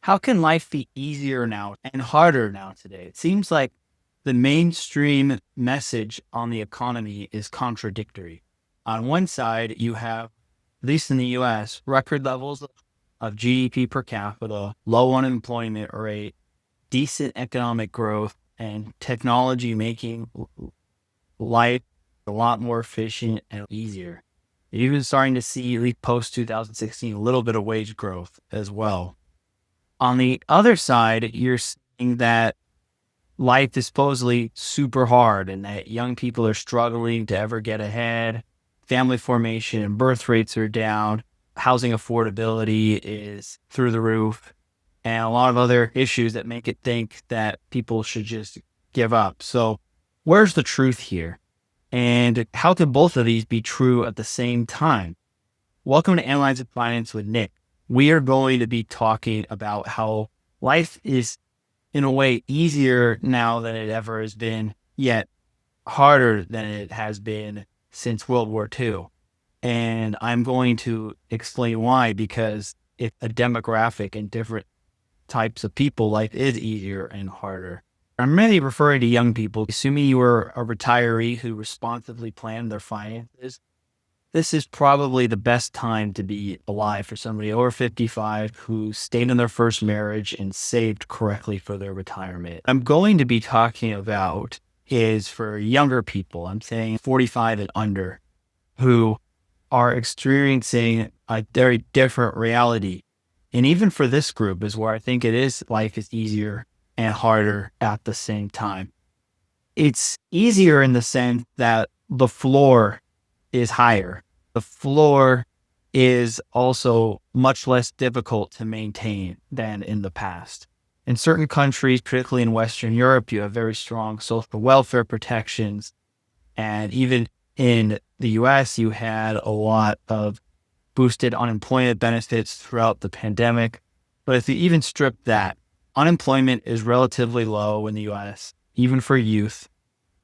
How can life be easier now and harder now today? It seems like the mainstream message on the economy is contradictory. On one side, you have, at least in the US, record levels of GDP per capita, low unemployment rate, decent economic growth, and technology making life a lot more efficient and easier. You're even starting to see, at least post 2016, a little bit of wage growth as well. On the other side, you're seeing that life is supposedly super hard and that young people are struggling to ever get ahead. Family formation and birth rates are down. Housing affordability is through the roof, and a lot of other issues that make it think that people should just give up. So, where's the truth here? And how can both of these be true at the same time? Welcome to Analyzing Finance with Nick. We are going to be talking about how life is, in a way, easier now than it ever has been, yet harder than it has been since World War II. And I'm going to explain why, because it's a demographic and different types of people, life is easier and harder. I'm really referring to young people. Assuming you were a retiree who responsibly planned their finances, this is probably the best time to be alive for somebody over 55 who stayed in their first marriage and saved correctly for their retirement. I'm going to be talking about is for younger people. I'm saying 45 and under, who are experiencing a very different reality. And even for this group is where I think life is easier and harder at the same time. It's easier in the sense that the floor is higher. The floor is also much less difficult to maintain than in the past. In certain countries, particularly in Western Europe, you have very strong social welfare protections. And even in the US, you had a lot of boosted unemployment benefits throughout the pandemic. But if you even strip that, unemployment is relatively low in the US, even for youth.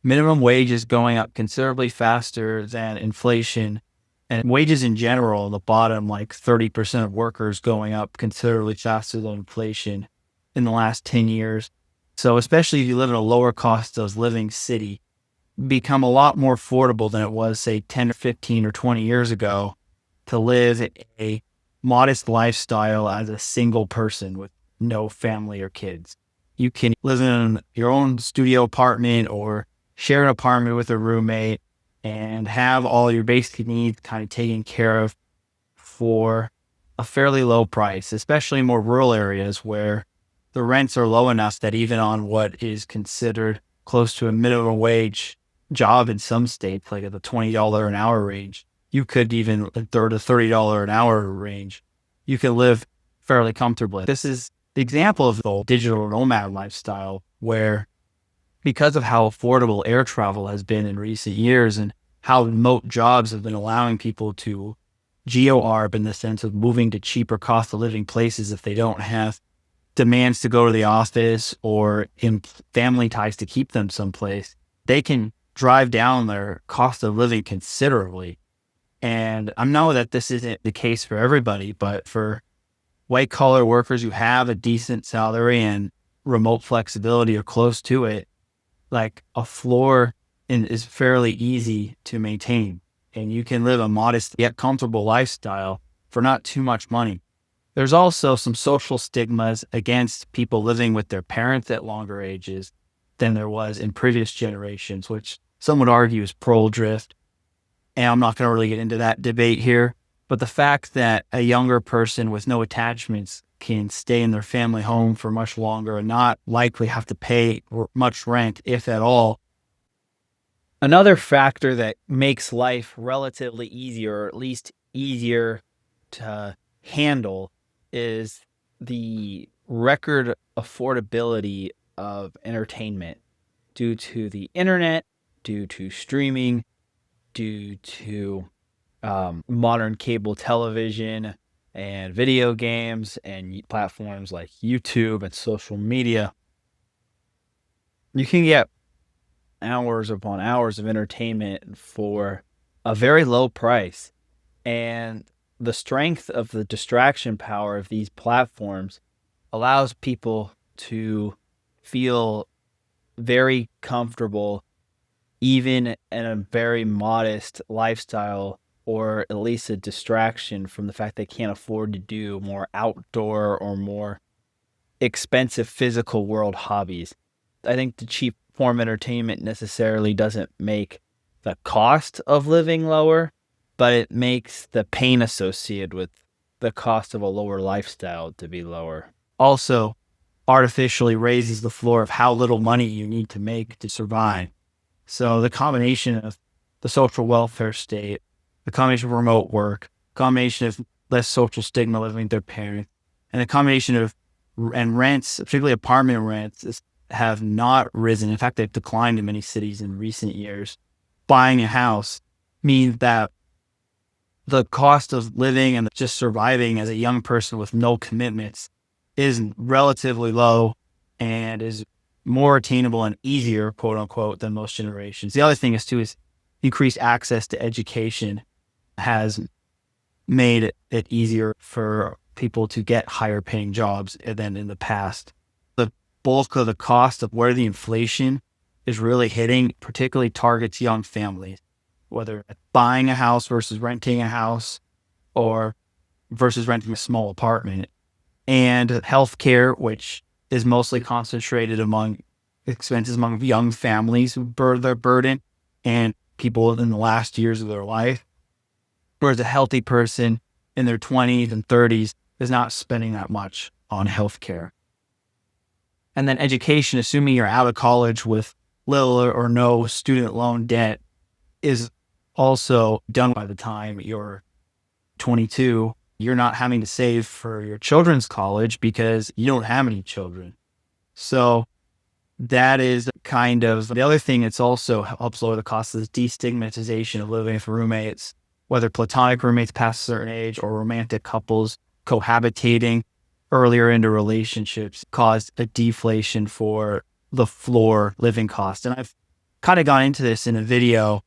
Minimum wage is going up considerably faster than inflation, and wages in general, the bottom, like 30% of workers going up considerably faster than inflation in the last 10 years. So especially if you live in a lower cost of living city, become a lot more affordable than it was, say, 10 or 15 or 20 years ago to live a modest lifestyle as a single person with no family or kids. You can live in your own studio apartment or share an apartment with a roommate and have all your basic needs kind of taken care of for a fairly low price, especially in more rural areas where the rents are low enough that even on what is considered close to a minimum wage job in some states, like at the $20 an hour range, you could even at the $30 an hour range, you can live fairly comfortably. This is the example of the digital nomad lifestyle where, because of how affordable air travel has been in recent years and how remote jobs have been allowing people to geo-arb in the sense of moving to cheaper cost of living places if they don't have demands to go to the office or in family ties to keep them someplace, they can drive down their cost of living considerably. And I know that this isn't the case for everybody, but for white collar workers who have a decent salary and remote flexibility or close to it, like a floor is fairly easy to maintain. And you can live a modest yet comfortable lifestyle for not too much money. There's also some social stigmas against people living with their parents at longer ages than there was in previous generations, which some would argue is pearl drift. And I'm not going to really get into that debate here. But the fact that a younger person with no attachments can stay in their family home for much longer and not likely have to pay much rent, if at all. Another factor that makes life relatively easier, or at least easier to handle, is the record affordability of entertainment due to the internet, due to streaming, due to modern cable television and video games and platforms like YouTube and social media. You can get hours upon hours of entertainment for a very low price. And the strength of the distraction power of these platforms allows people to feel very comfortable, even in a very modest lifestyle, or at least a distraction from the fact they can't afford to do more outdoor or more expensive physical world hobbies. I think the cheap form of entertainment necessarily doesn't make the cost of living lower, but it makes the pain associated with the cost of a lower lifestyle to be lower. Also, artificially raises the floor of how little money you need to make to survive. So the combination of the social welfare state, the combination of remote work, combination of less social stigma living with their parents, and the combination of and rents, particularly apartment rents, have not risen. In fact, they've declined in many cities in recent years. Buying a house means that the cost of living and just surviving as a young person with no commitments is relatively low and is more attainable and easier, quote unquote, than most generations. The other thing is increased access to education has made it easier for people to get higher paying jobs than in the past. The bulk of the cost of where the inflation is really hitting particularly targets young families, whether buying a house versus renting a house or versus renting a small apartment. And healthcare, which is mostly concentrated among expenses among young families who bear their burden and people in the last years of their life. Whereas a healthy person in their 20s and 30s is not spending that much on healthcare. And then education, assuming you're out of college with little or no student loan debt, is also done by the time you're 22. You're not having to save for your children's college because you don't have any children. So that is kind of the other thing. It's also helps lower the cost of the destigmatization of living with roommates, whether platonic roommates past a certain age or romantic couples cohabitating earlier into relationships caused a deflation for the floor living cost. And I've kind of gone into this in a video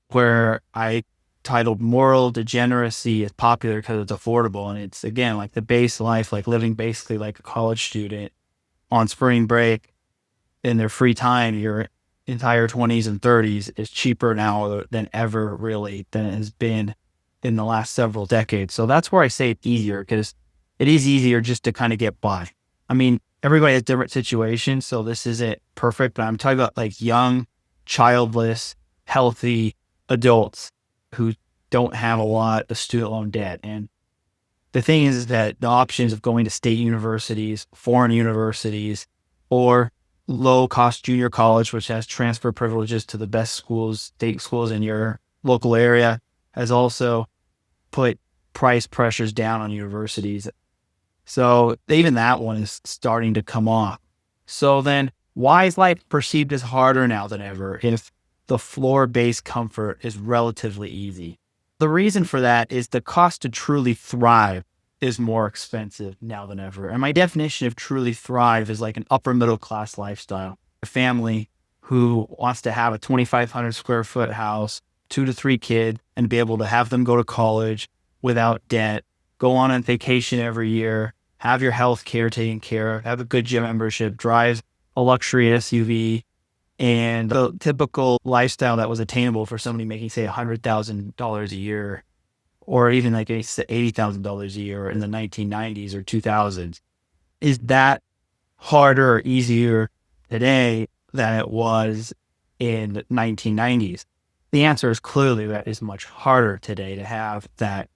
where I titled Moral Degeneracy is Popular Because It's Affordable. And it's, again, like the base life, like living basically like a college student on spring break in their free time, your entire 20s and 30s is cheaper now than ever, really, than it has been in the last several decades. So that's where I say it's easier, because it is easier just to kind of get by. I mean, everybody has different situations, so this isn't perfect, but I'm talking about like young, childless, healthy adults who don't have a lot of student loan debt. And the thing is that the options of going to state universities, foreign universities, or low cost junior college, which has transfer privileges to the best schools, state schools in your local area, has also put price pressures down on universities. So even that one is starting to come off. So then why is life perceived as harder now than ever if the floor-based comfort is relatively easy? The reason for that is the cost to truly thrive is more expensive now than ever. And my definition of truly thrive is like an upper middle class lifestyle. A family who wants to have a 2,500 square foot house, 2 to 3 kids, and be able to have them go to college without debt, go on a vacation every year, have your health care taken care of, have a good gym membership, drive a luxury SUV, and the typical lifestyle that was attainable for somebody making, say, $100,000 a year, or even like $80,000 a year in the 1990s or 2000s. Is that harder or easier today than it was in the 1990s? The answer is clearly that it's much harder today to have that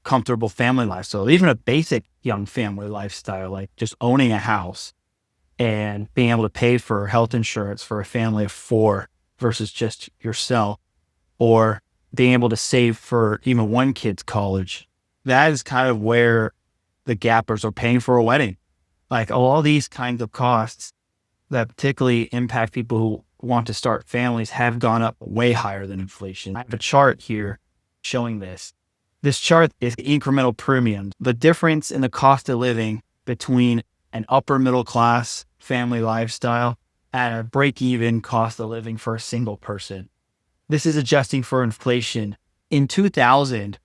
comfortable family lifestyle, even a basic young family lifestyle, like just owning a house and being able to pay for health insurance for a family of 4 versus just yourself, or being able to save for even one kid's college. That is kind of where the gappers are paying for a wedding. Like all these kinds of costs that particularly impact people who want to start families have gone up way higher than inflation. I have a chart here showing this. This chart is incremental premium, the difference in the cost of living between an upper middle class family lifestyle and a break-even cost of living for a single person. This is adjusting for inflation. In 2000,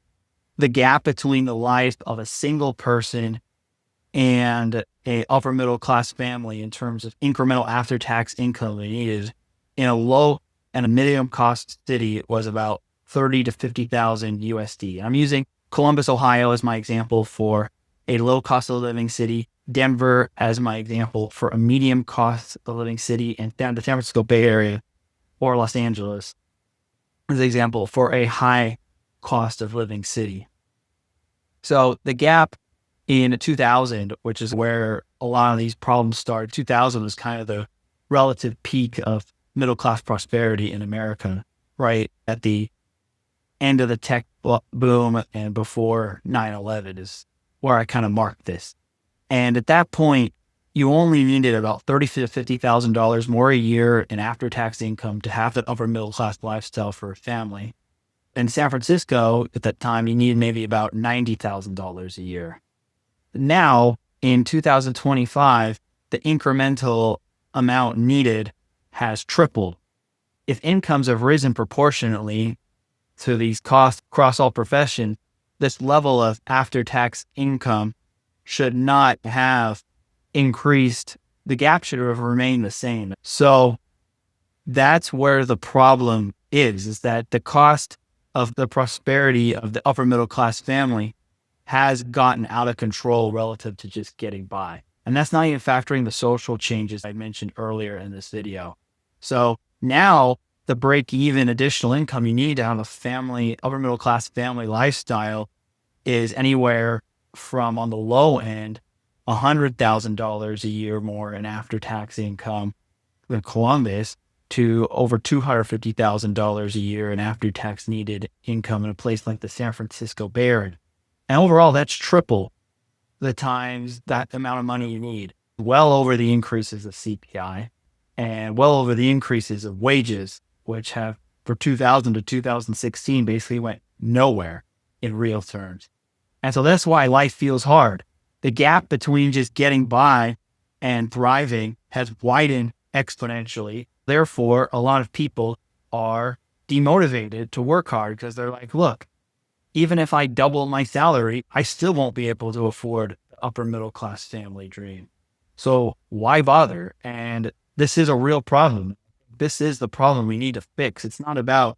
the gap between the life of a single person and a upper middle class family in terms of incremental after tax income they needed in a low and a medium cost city was about 30 to 50,000 USD. I'm using Columbus, Ohio as my example for a low cost of living city, Denver as my example for a medium cost of living city, and down the San Francisco Bay Area or Los Angeles as an example for a high cost of living city. So the gap in 2000, which is where a lot of these problems started, 2000 was kind of the relative peak of middle class prosperity in America, right at the end of the tech boom and before 9/11 is where I kind of marked this. And at that point, you only needed about $30,000 to $50,000 more a year in after-tax income to have that upper middle class lifestyle for a family. In San Francisco at that time, you needed maybe about $90,000 a year. Now, in 2025, the incremental amount needed has tripled. If incomes have risen proportionately to these costs across all professions, this level of after-tax income should not have increased. The gap should have remained the same. So that's where the problem is that the cost of the prosperity of the upper middle class family has gotten out of control relative to just getting by. And that's not even factoring the social changes I mentioned earlier in this video. So now the break-even additional income you need to have a family, upper middle class family lifestyle is anywhere from, on the low end, $100,000 a year more in after-tax income in Columbus to over $250,000 a year in after-tax needed income in a place like the San Francisco Bay Area. And overall, that's triple the times that amount of money you need, well over the increases of CPI and well over the increases of wages, which have, for 2000 to 2016, basically went nowhere in real terms. And so that's why life feels hard. The gap between just getting by and thriving has widened exponentially. Therefore, a lot of people are demotivated to work hard because they're like, look, even if I double my salary, I still won't be able to afford the upper middle class family dream. So why bother? And this is a real problem. This is the problem we need to fix. It's not about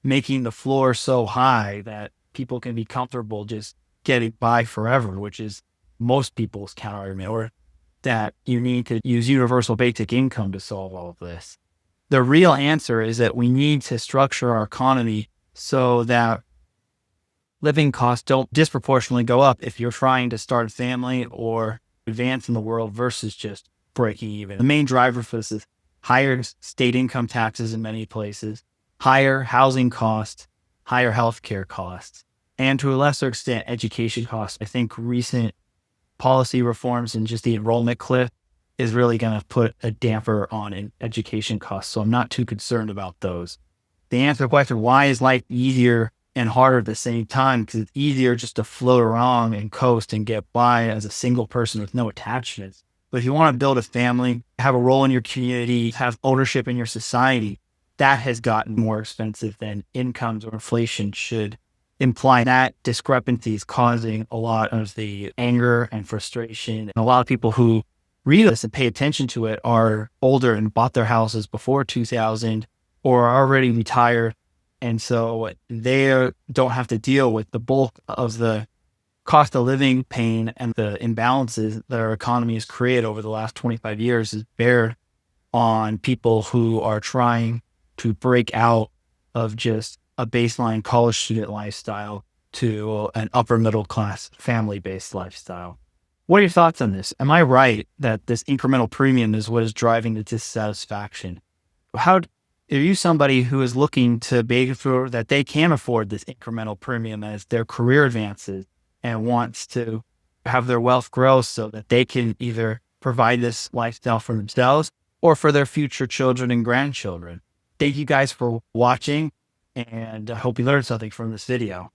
making the floor so high that people can be comfortable just getting by forever, which is most people's counter argument, or that you need to use universal basic income to solve all of this. The real answer is that we need to structure our economy so that living costs don't disproportionately go up if you're trying to start a family or advance in the world versus just breaking even. The main driver for this is higher state income taxes in many places, higher housing costs, higher healthcare costs, and to a lesser extent, education costs. I think recent policy reforms and just the enrollment cliff is really going to put a damper on education costs. So I'm not too concerned about those. The answer to the question, why is life easier and harder at the same time? Because it's easier just to float around and coast and get by as a single person with no attachments. But if you want to build a family, have a role in your community, have ownership in your society, that has gotten more expensive than incomes or inflation should imply. That discrepancy is causing a lot of the anger and frustration. And a lot of people who read this and pay attention to it are older and bought their houses before 2000 or are already retired. And so they don't have to deal with the bulk of the cost of living pain and the imbalances that our economy has created over the last 25 years is bared on people who are trying to break out of just a baseline college student lifestyle to an upper middle class family based lifestyle. What are your thoughts on this? Am I right that this incremental premium is what is driving the dissatisfaction? Are you somebody who is looking to make sure that they can afford this incremental premium as their career advances and wants to have their wealth grow so that they can either provide this lifestyle for themselves or for their future children and grandchildren? Thank you guys for watching, and I hope you learned something from this video.